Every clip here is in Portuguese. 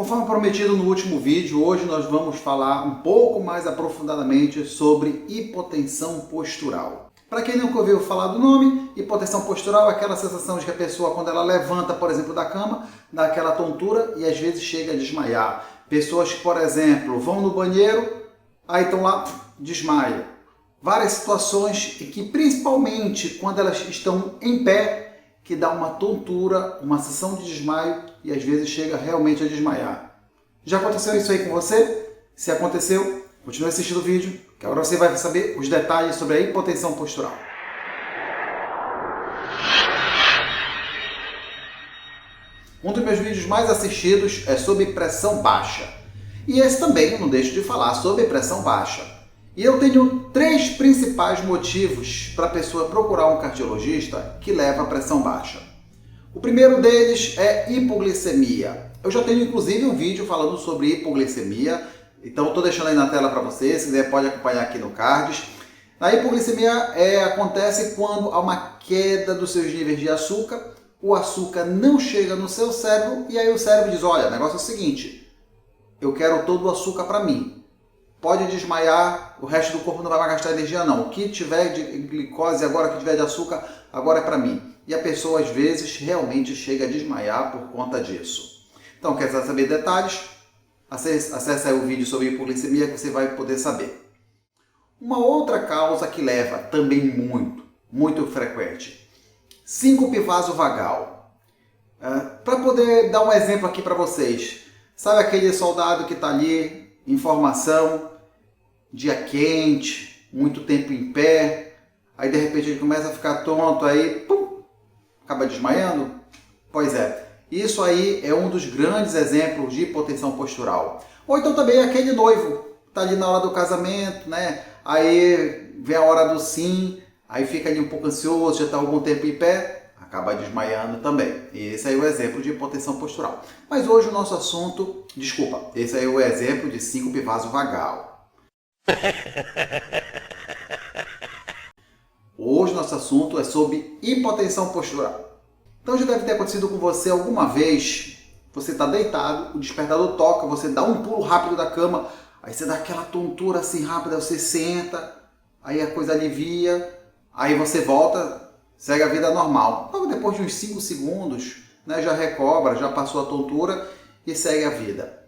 Conforme prometido no último vídeo, hoje nós vamos falar um pouco mais aprofundadamente sobre hipotensão postural. Para quem nunca ouviu falar do nome, hipotensão postural é aquela sensação de que a pessoa, quando ela levanta, por exemplo, da cama, dá aquela tontura e às vezes chega a desmaiar. Pessoas que, por exemplo, vão no banheiro, aí estão lá, desmaiam. Várias situações que, principalmente quando elas estão em pé, que dá uma tontura, uma sensação de desmaio e às vezes chega realmente a desmaiar. Já aconteceu isso aí com você? Se aconteceu, continue assistindo o vídeo, que agora você vai saber os detalhes sobre a hipotensão postural. Um dos meus vídeos mais assistidos é sobre pressão baixa. E esse também eu não deixo de falar sobre pressão baixa. E eu tenho 3 principais motivos para a pessoa procurar um cardiologista que leva a pressão baixa. O primeiro deles é hipoglicemia. Eu já tenho inclusive um vídeo falando sobre hipoglicemia, então estou deixando aí na tela para você, se quiser pode acompanhar aqui no cards. A hipoglicemia acontece quando há uma queda dos seus níveis de açúcar, o açúcar não chega no seu cérebro e aí o cérebro diz, olha, o negócio é o seguinte, eu quero todo o açúcar para mim. Pode desmaiar, o resto do corpo não vai mais gastar energia não. O que tiver de glicose agora, o que tiver de açúcar, agora é para mim. E a pessoa às vezes realmente chega a desmaiar por conta disso. Então, quer saber detalhes? Acesse aí o vídeo sobre hipoglicemia que você vai poder saber. Uma outra causa que leva também muito frequente. Síncope vasovagal. Para poder dar um exemplo aqui para vocês. Sabe aquele soldado que está ali em formação, dia quente, muito tempo em pé, aí de repente ele começa a ficar tonto, aí pum, acaba desmaiando? Pois é, isso aí é um dos grandes exemplos de hipotensão postural. Ou então também aquele noivo, tá ali na hora do casamento, né? Aí vem a hora do sim, aí fica ali um pouco ansioso, já está algum tempo em pé, acaba desmaiando também. E esse aí é o exemplo de hipotensão postural. Mas hoje o nosso assunto, esse aí é o exemplo de síncope vasovagal. Hoje o nosso assunto é sobre hipotensão postural. Então já deve ter acontecido com você alguma vez, você está deitado, o despertador toca, você dá um pulo rápido da cama, aí você dá aquela tontura assim rápida, você senta, aí a coisa alivia, aí você volta, segue a vida normal. Logo depois de uns 5 segundos, né, já recobra, já passou a tontura e segue a vida.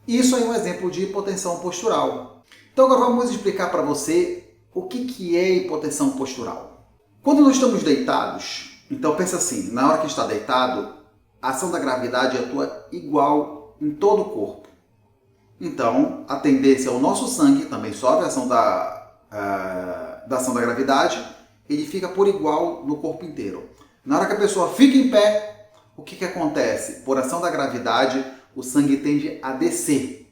Isso aí é um exemplo de hipotensão postural. Então agora vamos explicar para você o que é hipotensão postural. Quando nós estamos deitados, então pensa assim, na hora que está deitado, a ação da gravidade atua igual em todo o corpo. Então a tendência é o nosso sangue também sofre a ação da ação da gravidade, ele fica por igual no corpo inteiro. Na hora que a pessoa fica em pé, o que acontece? Por ação da gravidade, o sangue tende a descer.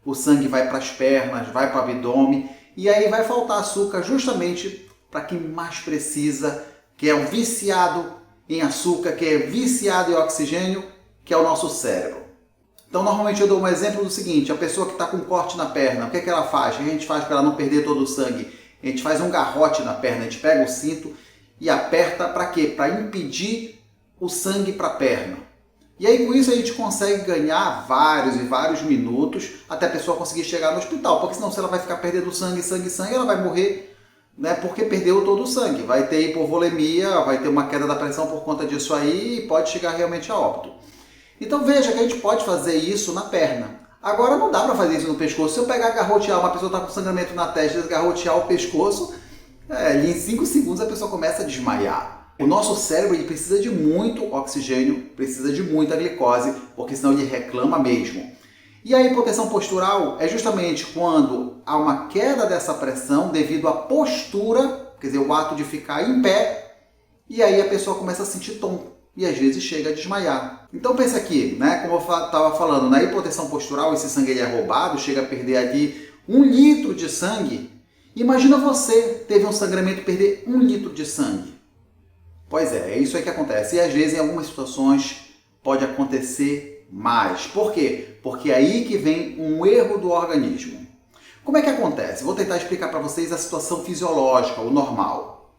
O sangue vai para as pernas, vai para o abdômen, e aí vai faltar açúcar justamente para quem mais precisa, que é um viciado em açúcar, que é viciado em oxigênio, que é o nosso cérebro. Então, normalmente eu dou um exemplo do seguinte, a pessoa que está com corte na perna, o que ela faz? O que a gente faz para ela não perder todo o sangue? A gente faz um garrote na perna, a gente pega o cinto e aperta para quê? Para impedir o sangue para a perna. E aí com isso a gente consegue ganhar vários e vários minutos até a pessoa conseguir chegar no hospital, porque senão se ela vai ficar perdendo sangue, ela vai morrer, né, porque perdeu todo o sangue. Vai ter hipovolemia, vai ter uma queda da pressão por conta disso aí e pode chegar realmente a óbito. Então veja que a gente pode fazer isso na perna. Agora não dá para fazer isso no pescoço. Se eu pegar garrotear, uma pessoa está com sangramento na testa, garrotear o pescoço, em 5 segundos a pessoa começa a desmaiar. O nosso cérebro ele precisa de muito oxigênio, precisa de muita glicose, porque senão ele reclama mesmo. E a hipotensão postural é justamente quando há uma queda dessa pressão devido à postura, quer dizer, o ato de ficar em pé, e aí a pessoa começa a sentir tonto. E às vezes chega a desmaiar. Então pensa aqui, né, como eu estava falando, na hipotensão postural esse sangue ele é roubado, chega a perder ali 1 litro de sangue. Imagina você teve um sangramento e perder 1 litro de sangue. Pois é isso aí que acontece. E às vezes em algumas situações pode acontecer mais. Por quê? Porque é aí que vem um erro do organismo. Como é que acontece? Vou tentar explicar para vocês a situação fisiológica, o normal.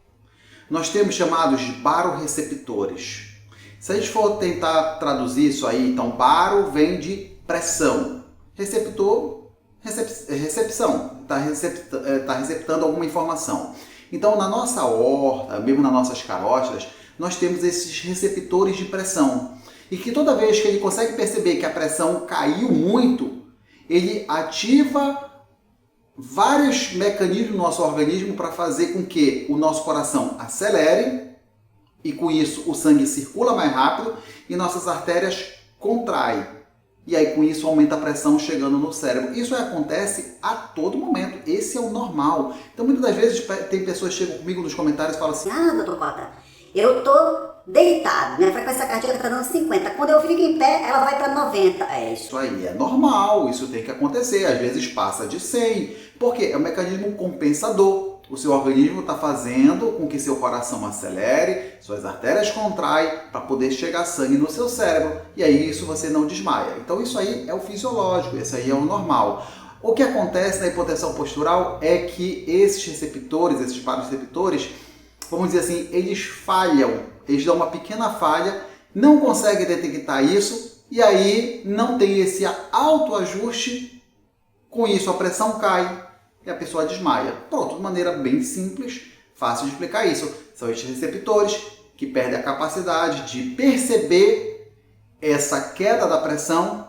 Nós temos chamados de baroreceptores. Se a gente for tentar traduzir isso aí, então baro vem de pressão. Receptor, recepção, está receptando alguma informação. Então, na nossa aorta, mesmo nas nossas carótidas, nós temos esses receptores de pressão. E que toda vez que ele consegue perceber que a pressão caiu muito, ele ativa vários mecanismos no nosso organismo para fazer com que o nosso coração acelere e com isso o sangue circula mais rápido e nossas artérias contraem. E aí com isso aumenta a pressão chegando no cérebro. Isso acontece a todo momento. Esse é o normal. Então muitas das vezes tem pessoas que chegam comigo nos comentários e falam assim: ah, doutor Cota, eu tô deitado, minha frequência cardíaca está dando 50. Quando eu fico em pé, ela vai para 90. É isso. Isso aí é normal, isso tem que acontecer. Às vezes passa de 100. Porque é um mecanismo compensador. O seu organismo está fazendo com que seu coração acelere, suas artérias contraem para poder chegar sangue no seu cérebro. E aí isso você não desmaia. Então isso aí é o fisiológico, isso aí é o normal. O que acontece na hipotensão postural é que esses receptores, esses parareceptores, vamos dizer assim, eles falham, eles dão uma pequena falha, não conseguem detectar isso e aí não tem esse autoajuste, com isso a pressão cai e a pessoa desmaia. Pronto, de maneira bem simples, fácil de explicar isso. São estes receptores que perdem a capacidade de perceber essa queda da pressão,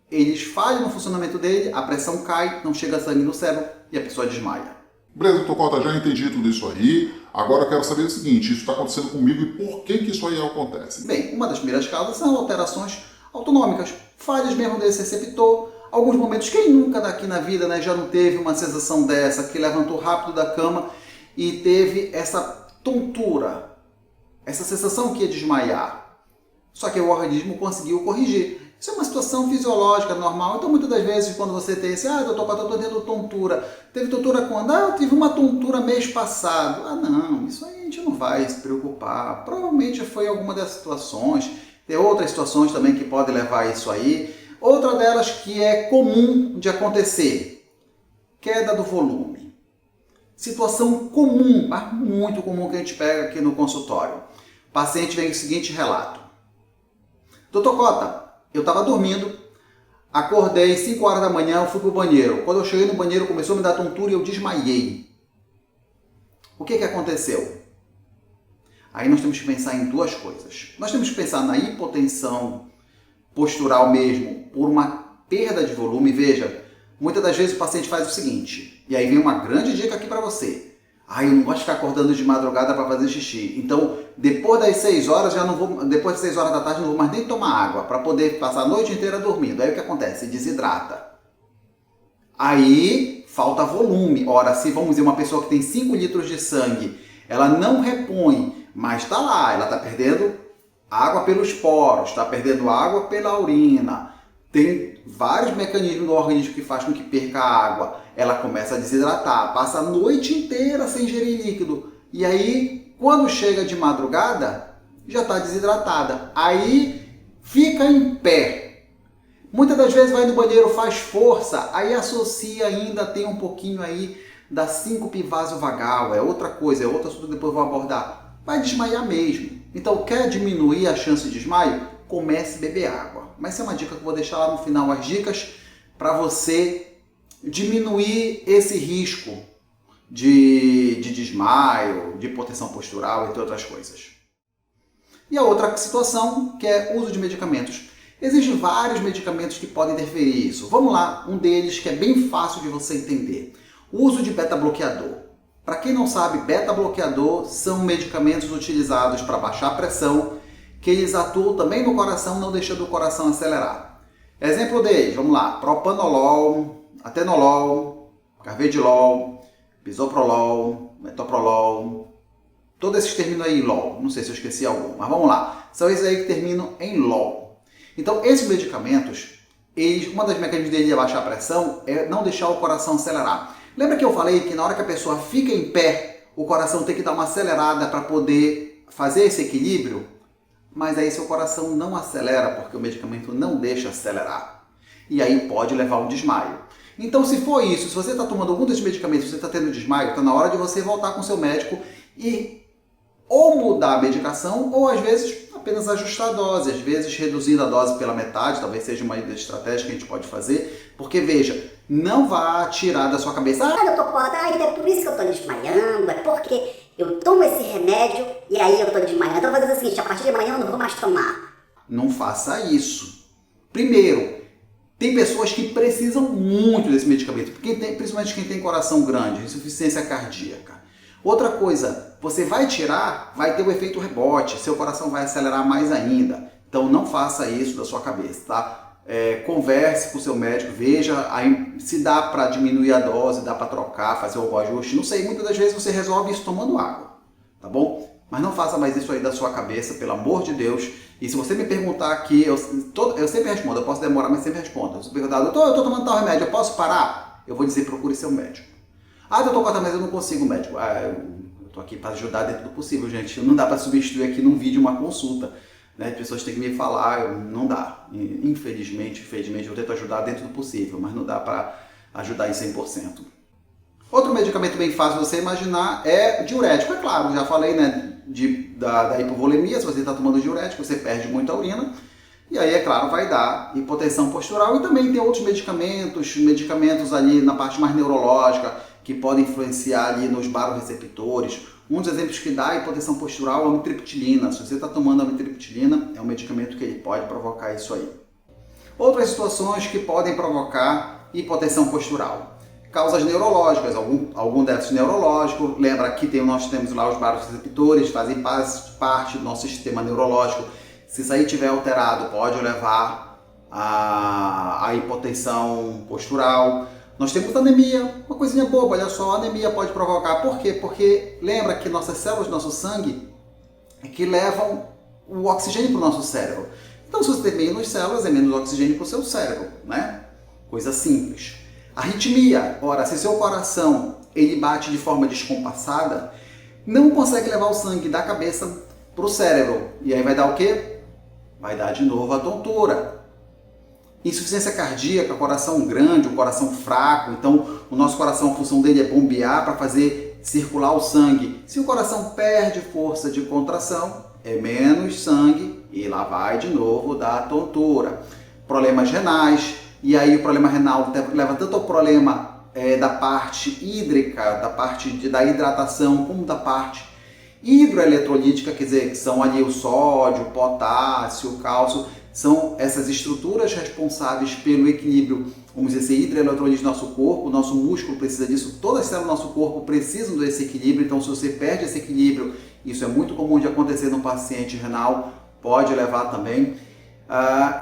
eles falham no funcionamento dele, a pressão cai, não chega sangue no cérebro e a pessoa desmaia. Beleza, doutor Cota, já entendi tudo isso aí. Agora eu quero saber o seguinte, isso está acontecendo comigo e por que isso aí acontece? Bem, uma das primeiras causas são alterações autonômicas, falhas mesmo desse receptor. Alguns momentos, quem nunca daqui na vida, né, já não teve uma sensação dessa, que levantou rápido da cama e teve essa tontura, essa sensação que ia desmaiar. Só que o organismo conseguiu corrigir. Isso é uma situação fisiológica, normal. Então, muitas das vezes, quando você tem esse, doutor Cota, eu estou tendo tontura. Teve tontura quando? Eu tive uma tontura mês passado. Não, isso aí a gente não vai se preocupar. Provavelmente foi alguma das situações. Tem outras situações também que podem levar a isso aí. Outra delas que é comum de acontecer, queda do volume. Situação comum, mas muito comum que a gente pega aqui no consultório. O paciente vem com o seguinte relato. Doutor Cota, eu estava dormindo, acordei 5 horas da manhã, eu fui para o banheiro. Quando eu cheguei no banheiro começou a me dar tontura e eu desmaiei. O que aconteceu? Aí nós temos que pensar em duas coisas. Nós temos que pensar na hipotensão postural mesmo, por uma perda de volume. Veja, muitas das vezes o paciente faz o seguinte, e aí vem uma grande dica aqui para você. Eu não gosto de ficar acordando de madrugada para fazer xixi. Então, depois das 6 horas, depois das 6 horas da tarde, não vou mais nem tomar água, para poder passar a noite inteira dormindo. Aí o que acontece? Desidrata. Aí, falta volume. Ora, se vamos dizer uma pessoa que tem 5 litros de sangue, ela não repõe, mas está lá, ela está perdendo água pelos poros, está perdendo água pela urina. Tem vários mecanismos do organismo que faz com que perca a água. Ela começa a desidratar, passa a noite inteira sem ingerir líquido. E aí, quando chega de madrugada, já está desidratada. Aí, fica em pé. Muitas das vezes vai no banheiro, faz força, aí associa ainda, tem um pouquinho aí da síncope vasovagal. É outra coisa, é outro assunto que depois eu vou abordar. Vai desmaiar mesmo. Então, quer diminuir a chance de desmaio? Comece a beber água. Mas essa é uma dica que eu vou deixar lá no final, as dicas para você diminuir esse risco de desmaio, de hipotensão postural, entre outras coisas. E a outra situação, que é o uso de medicamentos. Existem vários medicamentos que podem interferir nisso. Vamos lá, um deles que é bem fácil de você entender. O uso de beta-bloqueador. Para quem não sabe, beta-bloqueador são medicamentos utilizados para baixar a pressão, que eles atuam também no coração, não deixando o coração acelerar. Exemplo deles, vamos lá, propanolol, atenolol, carvedilol, bisoprolol, metoprolol, todos esses terminam aí em LOL, não sei se eu esqueci algum, mas vamos lá, são esses aí que terminam em LOL. Então, esses medicamentos, uma das mecanismos deles de abaixar a pressão é não deixar o coração acelerar. Lembra que eu falei que na hora que a pessoa fica em pé, o coração tem que dar uma acelerada para poder fazer esse equilíbrio? Mas aí seu coração não acelera, porque o medicamento não deixa acelerar. E aí pode levar ao desmaio. Então, se for isso, se você está tomando algum desses medicamentos, você está tendo desmaio, está na hora de você voltar com o seu médico e ou mudar a medicação, ou às vezes a apenas ajustar a dose, às vezes reduzindo a dose pela metade, talvez seja uma estratégia que a gente pode fazer, porque veja, não vá tirar da sua cabeça, doutor Corda, é por isso que eu tô desmaiando, é porque eu tomo esse remédio e aí eu tô desmaiando. Então eu vou fazer o seguinte, a partir de amanhã eu não vou mais tomar. Não faça isso. Primeiro, tem pessoas que precisam muito desse medicamento, principalmente quem tem coração grande, insuficiência cardíaca. Outra coisa, você vai tirar, vai ter o efeito rebote, seu coração vai acelerar mais ainda. Então não faça isso da sua cabeça, tá? Converse com o seu médico, veja aí, se dá para diminuir a dose, dá para trocar, fazer algum ajuste. Não sei, muitas das vezes você resolve isso tomando água, tá bom? Mas não faça mais isso aí da sua cabeça, pelo amor de Deus. E se você me perguntar aqui, eu sempre respondo, eu posso demorar, mas sempre respondo. Se você perguntar, doutor, eu tô tomando tal remédio, eu posso parar? Eu vou dizer, procure seu médico. Ah, doutor Corda, mas eu não consigo, médico. Eu tô aqui para ajudar dentro do possível, gente. Não dá para substituir aqui num vídeo uma consulta. Né? As pessoas têm que me falar, não dá. Infelizmente, eu tento ajudar dentro do possível, mas não dá para ajudar em 100%. Outro medicamento bem fácil de você imaginar é diurético. É claro, já falei, né, da hipovolemia. Se você está tomando diurético, você perde muita urina. E aí, é claro, vai dar hipotensão postural. E também tem outros medicamentos ali na parte mais neurológica, que podem influenciar ali nos baroreceptores. Um dos exemplos que dá hipotensão postural é a amitriptilina. Se você está tomando amitriptilina, é um medicamento que ele pode provocar isso aí. Outras situações que podem provocar hipotensão postural. Causas neurológicas, algum déficit neurológico. Lembra que nós temos lá os baroreceptores, fazem parte do nosso sistema neurológico. Se isso aí estiver alterado, pode levar a hipotensão postural. Nós temos anemia, uma coisinha boba, olha só, a anemia pode provocar. Por quê? Porque lembra que nossas células do nosso sangue é que levam o oxigênio para o nosso cérebro. Então, se você tem menos células, é menos oxigênio para o seu cérebro, né? Coisa simples. Arritmia, ora, se seu coração ele bate de forma descompassada, não consegue levar o sangue da cabeça para o cérebro. E aí vai dar o quê? Vai dar de novo a tontura. Insuficiência cardíaca, coração grande, o coração fraco. Então, o nosso coração, a função dele é bombear para fazer circular o sangue. Se o coração perde força de contração, é menos sangue e lá vai de novo dar tontura. Problemas renais. E aí o problema renal leva tanto ao problema da parte hídrica, da parte da hidratação, como da parte hidroeletrolítica, quer dizer, que são ali o sódio, o potássio, o cálcio, são essas estruturas responsáveis pelo equilíbrio, vamos dizer, hidroeletrolítico do nosso corpo. O nosso músculo precisa disso, todas as células do nosso corpo precisam desse equilíbrio. Então, se você perde esse equilíbrio, isso é muito comum de acontecer no paciente renal, pode levar também.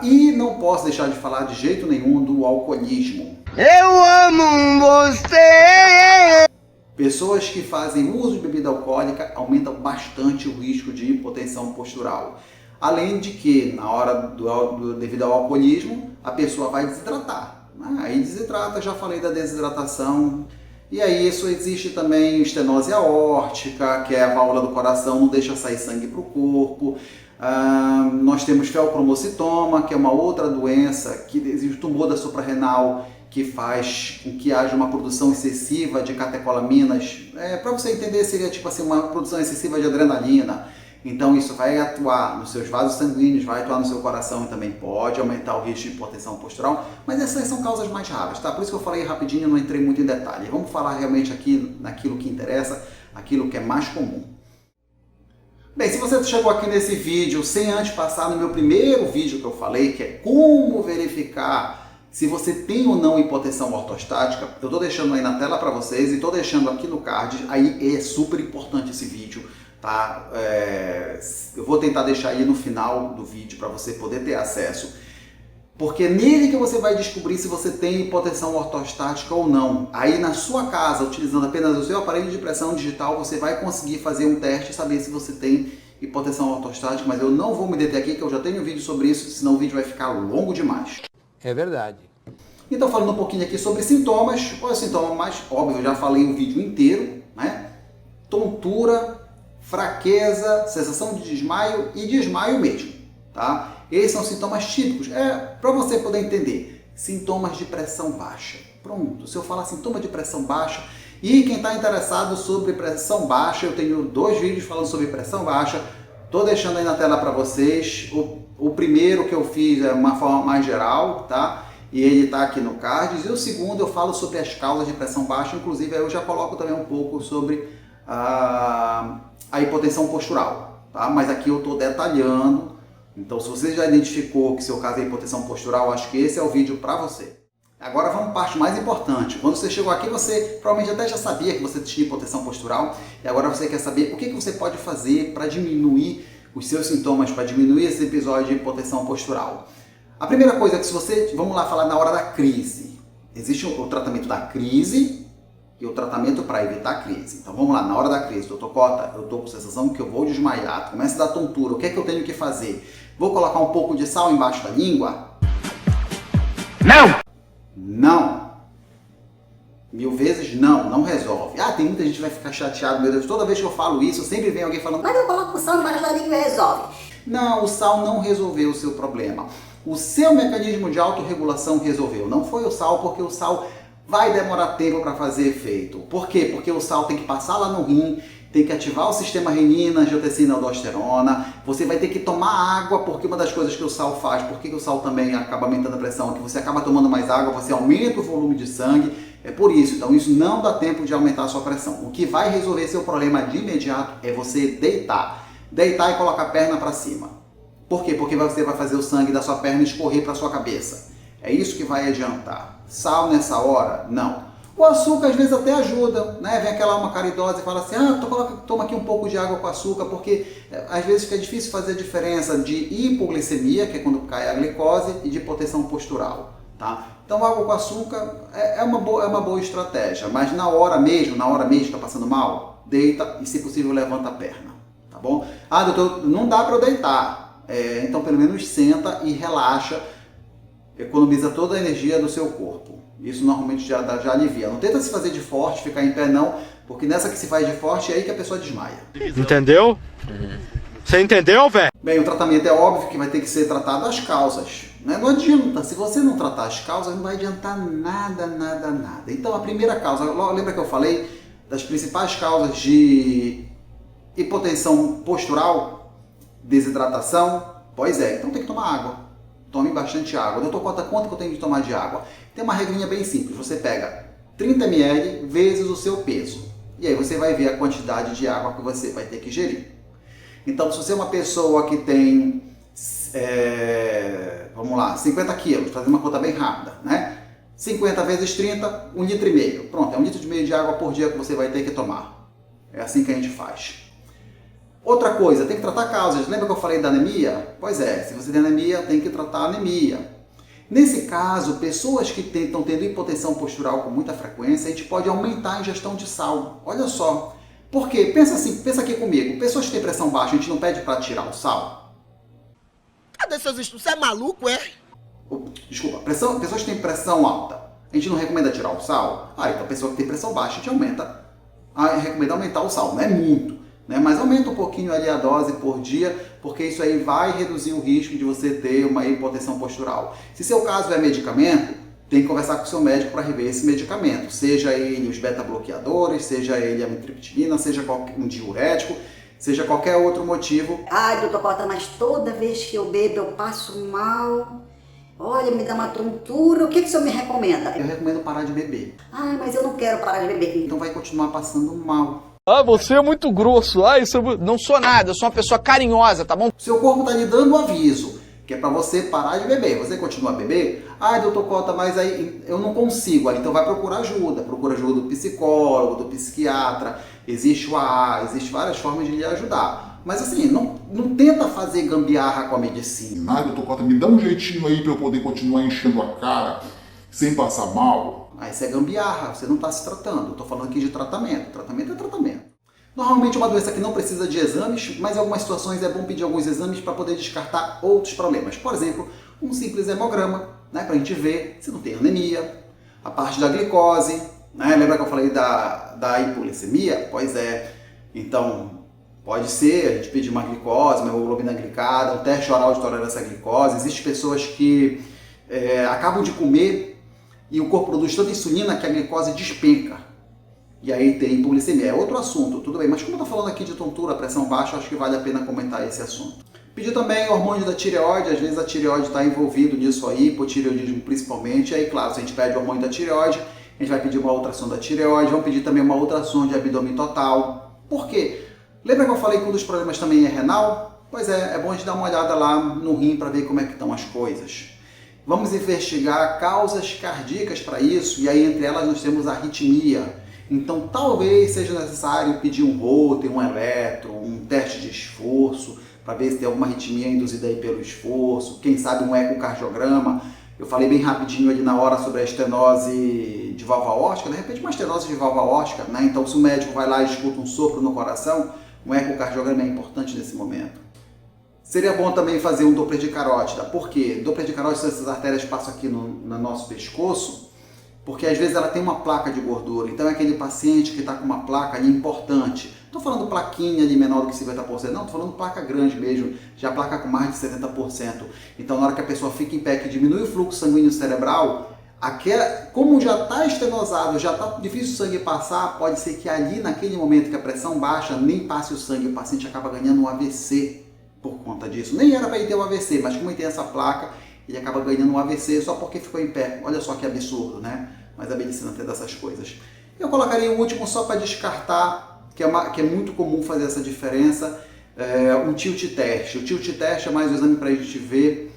E não posso deixar de falar de jeito nenhum do alcoolismo. Eu amo você! Pessoas que fazem uso de bebida alcoólica aumentam bastante o risco de hipotensão postural. Além de que, na hora devido ao alcoolismo, a pessoa vai desidratar. Aí desidrata, já falei da desidratação. E aí isso existe também estenose aórtica, que é a válvula do coração, não deixa sair sangue para o corpo. Nós temos feocromocitoma, que é uma outra doença, que existe o tumor da suprarrenal, que faz com que haja uma produção excessiva de catecolaminas. Para você entender, seria tipo assim, uma produção excessiva de adrenalina. Então isso vai atuar nos seus vasos sanguíneos, vai atuar no seu coração e também pode aumentar o risco de hipotensão postural, mas essas são causas mais raras, tá? Por isso que eu falei rapidinho, não entrei muito em detalhe. Vamos falar realmente aqui naquilo que interessa, aquilo que é mais comum. Bem, se você chegou aqui nesse vídeo sem antes passar no meu primeiro vídeo que eu falei, que é como verificar se você tem ou não hipotensão ortostática, eu estou deixando aí na tela para vocês e estou deixando aqui no card, aí é super importante esse vídeo. Tá? Eu vou tentar deixar aí no final do vídeo para você poder ter acesso, porque é nele que você vai descobrir se você tem hipotensão ortostática ou não. Aí na sua casa, utilizando apenas o seu aparelho de pressão digital, você vai conseguir fazer um teste e saber se você tem hipotensão ortostática, mas eu não vou me deter aqui, que eu já tenho um vídeo sobre isso, senão o vídeo vai ficar longo demais. É verdade. Então, falando um pouquinho aqui sobre sintomas, qual é o sintoma mais óbvio? Eu já falei o vídeo inteiro, né? Tontura, fraqueza, sensação de desmaio e desmaio mesmo, tá? Esses são sintomas típicos, para você poder entender, sintomas de pressão baixa. Pronto, se eu falar sintoma de pressão baixa, e quem está interessado sobre pressão baixa, eu tenho 2 vídeos falando sobre pressão baixa, Tô deixando aí na tela para vocês. O primeiro que eu fiz é uma forma mais geral, tá? E ele está aqui no Cards. E o segundo eu falo sobre as causas de pressão baixa, inclusive eu já coloco também um pouco sobre a hipotensão postural, tá? Mas aqui eu estou detalhando. Então, se você já identificou que seu caso é hipotensão postural, acho que esse é o vídeo para você. Agora vamos para a parte mais importante. Quando você chegou aqui, você provavelmente até já sabia que você tinha hipotensão postural e agora você quer saber o que você pode fazer para diminuir os seus sintomas, para diminuir esse episódio de hipotensão postural. A primeira coisa é que se você, vamos lá falar na hora da crise. Existe o tratamento da crise e o tratamento para evitar a crise. Então vamos lá, na hora da crise, doutor Cota, eu estou com sensação que eu vou desmaiar, começa a dar tontura, o que é que eu tenho que fazer? Vou colocar um pouco de sal embaixo da língua? Não! Não. 1000 vezes não, não resolve. Ah, tem muita gente que vai ficar chateado, meu Deus, toda vez que eu falo isso, sempre vem alguém falando, Mas eu coloco o sal embaixo da língua e resolve. não, o sal não resolveu o seu problema. O seu mecanismo de autorregulação resolveu. Não foi o sal, porque o sal vai demorar tempo para fazer efeito. Por quê? Porque o sal tem que passar lá no rim, tem que ativar o sistema renina, angiotensina, aldosterona. Você vai ter que tomar água, porque uma das coisas que o sal faz, porque o sal também acaba aumentando a pressão, que você acaba tomando mais água, você aumenta o volume de sangue. É por isso. Então isso não dá tempo de aumentar a sua pressão. O que vai resolver seu problema de imediato é você deitar. Deitar e colocar a perna para cima. Por quê? Porque você vai fazer o sangue da sua perna escorrer para sua cabeça. É isso que vai adiantar. Sal nessa hora? Não. O açúcar às vezes até ajuda, né? Vem aquela alma caridosa e fala assim, toma aqui um pouco de água com açúcar, porque às vezes fica difícil fazer a diferença de hipoglicemia, que é quando cai a glicose, e de hipotensão postural, tá? Então água com açúcar é uma boa estratégia, mas na hora mesmo que está passando mal, deita e se possível levanta a perna, tá bom? Ah, doutor, não dá para eu deitar, então pelo menos senta e relaxa, economiza toda a energia do seu corpo. Isso normalmente já alivia. Não tenta se fazer de forte, ficar em pé não, porque nessa que se faz de forte é aí que a pessoa desmaia. Entendeu? Você entendeu, velho? Bem, o tratamento é óbvio que vai ter que ser tratado as causas, né? Não adianta, se você não tratar as causas, não vai adiantar nada. Então a primeira causa, lembra que eu falei das principais causas de hipotensão postural? Desidratação? Pois é, então tem que tomar água. Tome bastante água. Doutor Cota, quanto que eu tenho que tomar de água? Tem uma regrinha bem simples. Você pega 30 ml vezes o seu peso. E aí você vai ver a quantidade de água que você vai ter que ingerir. Então, se você é uma pessoa que tem, vamos lá, 50 quilos, fazer uma conta bem rápida, né? 50 vezes 30, 1,5 litro. Pronto, é 1,5 litro de água por dia que você vai ter que tomar. É assim que a gente faz. Outra coisa, tem que tratar causas. Lembra que eu falei da anemia? Pois é, se você tem anemia, tem que tratar a anemia. Nesse caso, pessoas que estão tendo hipotensão postural com muita frequência, a gente pode aumentar a ingestão de sal. Olha só. Por quê? Pensa aqui comigo. Pessoas que têm pressão baixa, a gente não pede para tirar o sal? Cadê seus estudos? Você é maluco, é? Desculpa, pessoas que têm pressão alta, a gente não recomenda tirar o sal? Então a pessoa que tem pressão baixa, a gente recomenda aumentar o sal. Não é muito, né? Mas aumenta um pouquinho ali a dose por dia, porque isso aí vai reduzir o risco de você ter uma hipotensão postural. Se seu caso é medicamento, tem que conversar com o seu médico para rever esse medicamento, seja ele os beta-bloqueadores, seja ele a amitriptilina, seja um diurético, seja qualquer outro motivo. Ai, doutor Cota, mas toda vez que eu bebo eu passo mal. Olha, me dá uma tontura. O que o senhor me recomenda? Eu recomendo parar de beber. Ai, mas eu não quero parar de beber. Então vai continuar passando mal. Ah, você é muito grosso. Ah, isso é... Não sou nada, eu sou uma pessoa carinhosa, tá bom? Seu corpo está lhe dando um aviso, que é para você parar de beber. Você continua a beber? Ai, doutor Cota, mas aí eu não consigo. Então vai procurar ajuda. Procura ajuda do psicólogo, do psiquiatra. Existe o AA, existe várias formas de lhe ajudar. Mas assim, não tenta fazer gambiarra com a medicina. Ai, doutor Cota, me dá um jeitinho aí para eu poder continuar enchendo a cara sem passar mal. Isso é gambiarra, você não está se tratando. Eu estou falando aqui de tratamento. Tratamento é tratamento. Normalmente é uma doença que não precisa de exames, mas em algumas situações é bom pedir alguns exames para poder descartar outros problemas. Por exemplo, um simples hemograma, né, para a gente ver se não tem anemia, a parte da glicose, né? Lembra que eu falei da hipoglicemia? Pois é. Então, pode ser a gente pedir uma glicose, uma hemoglobina glicada, um teste oral de tolerância à glicose. Existem pessoas que acabam de comer e o corpo produz tanta insulina que a glicose despenca. E aí tem hipoglicemia, é outro assunto, tudo bem. Mas como eu estou falando aqui de tontura, pressão baixa, acho que vale a pena comentar esse assunto. Pedir também hormônio da tireoide, às vezes a tireoide está envolvido nisso aí, hipotireoidismo principalmente. E aí, claro, se a gente pede o hormônio da tireoide, a gente vai pedir uma ultrassom da tireoide, vamos pedir também uma ultrassom de abdômen total. Por quê? Lembra que eu falei que um dos problemas também é renal? Pois é bom a gente dar uma olhada lá no rim para ver como é que estão as coisas. Vamos investigar causas cardíacas para isso, e aí entre elas nós temos a arritmia. Então talvez seja necessário pedir um Holter, um eletro, um teste de esforço, para ver se tem alguma arritmia induzida aí pelo esforço, quem sabe um ecocardiograma. Eu falei bem rapidinho ali na hora sobre a estenose de válvula aórtica, de repente uma estenose de válvula aórtica, né? Então se o médico vai lá e escuta um sopro no coração, um ecocardiograma é importante nesse momento. Seria bom também fazer um Doppler de carótida. Por quê? Doppler de carótida são essas artérias que passam aqui no nosso pescoço, porque às vezes ela tem uma placa de gordura. Então é aquele paciente que está com uma placa ali importante. Não estou falando plaquinha ali menor do que 50%, não, estou falando placa grande mesmo, já placa com mais de 70%. Então na hora que a pessoa fica em pé, que diminui o fluxo sanguíneo cerebral, como já está estenosado, já está difícil o sangue passar, pode ser que ali naquele momento que a pressão baixa, nem passe o sangue, o paciente acaba ganhando um AVC por conta disso. Nem era para ele ter um AVC, mas como ele tem essa placa, ele acaba ganhando um AVC só porque ficou em pé. Olha só que absurdo, né? Mas a medicina tem dessas coisas. Eu colocaria o último só para descartar, que é muito comum fazer essa diferença, um tilt test. O tilt test é mais um exame para a gente ver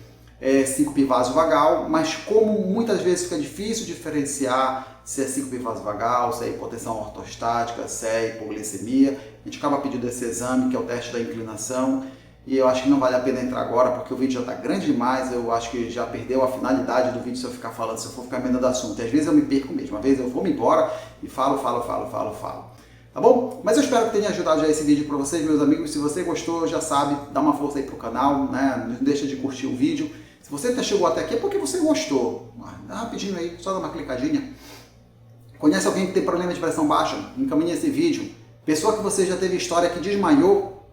síncope vasovagal, mas como muitas vezes fica difícil diferenciar se é síncope vasovagal, se é hipotensão ortostática, se é hipoglicemia, a gente acaba pedindo esse exame, que é o teste da inclinação, e eu acho que não vale a pena entrar agora, porque o vídeo já está grande demais, eu acho que já perdeu a finalidade do vídeo se eu ficar falando, se eu for ficar emendando assunto. E às vezes eu me perco mesmo, às vezes eu vou me embora e falo. Tá bom? Mas eu espero que tenha ajudado já esse vídeo para vocês, meus amigos. Se você gostou, já sabe, dá uma força aí pro canal, né? Não deixa de curtir o vídeo. Se você chegou até aqui é porque você gostou. Dá rapidinho aí, só dá uma clicadinha. Conhece alguém que tem problema de pressão baixa? Encaminhe esse vídeo. Pessoa que você já teve história que desmaiou,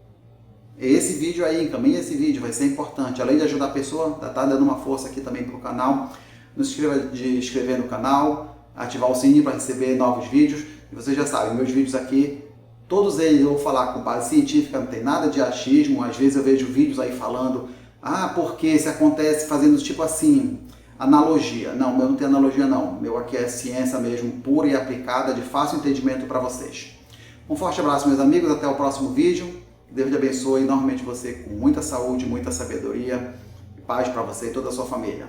esse vídeo aí, encaminhe esse vídeo, vai ser importante. Além de ajudar a pessoa, tá dando uma força aqui também pro canal. Não se esqueça de inscrever no canal, ativar o sininho para receber novos vídeos. E vocês já sabem, meus vídeos aqui, todos eles eu vou falar com base científica, não tem nada de achismo. Às vezes eu vejo vídeos aí falando, porque se acontece fazendo tipo assim, analogia. Não, meu não tem analogia não. Meu aqui é ciência mesmo, pura e aplicada, de fácil entendimento para vocês. Um forte abraço, meus amigos, até o próximo vídeo. Deus te abençoe enormemente você com muita saúde, muita sabedoria e paz para você e toda a sua família.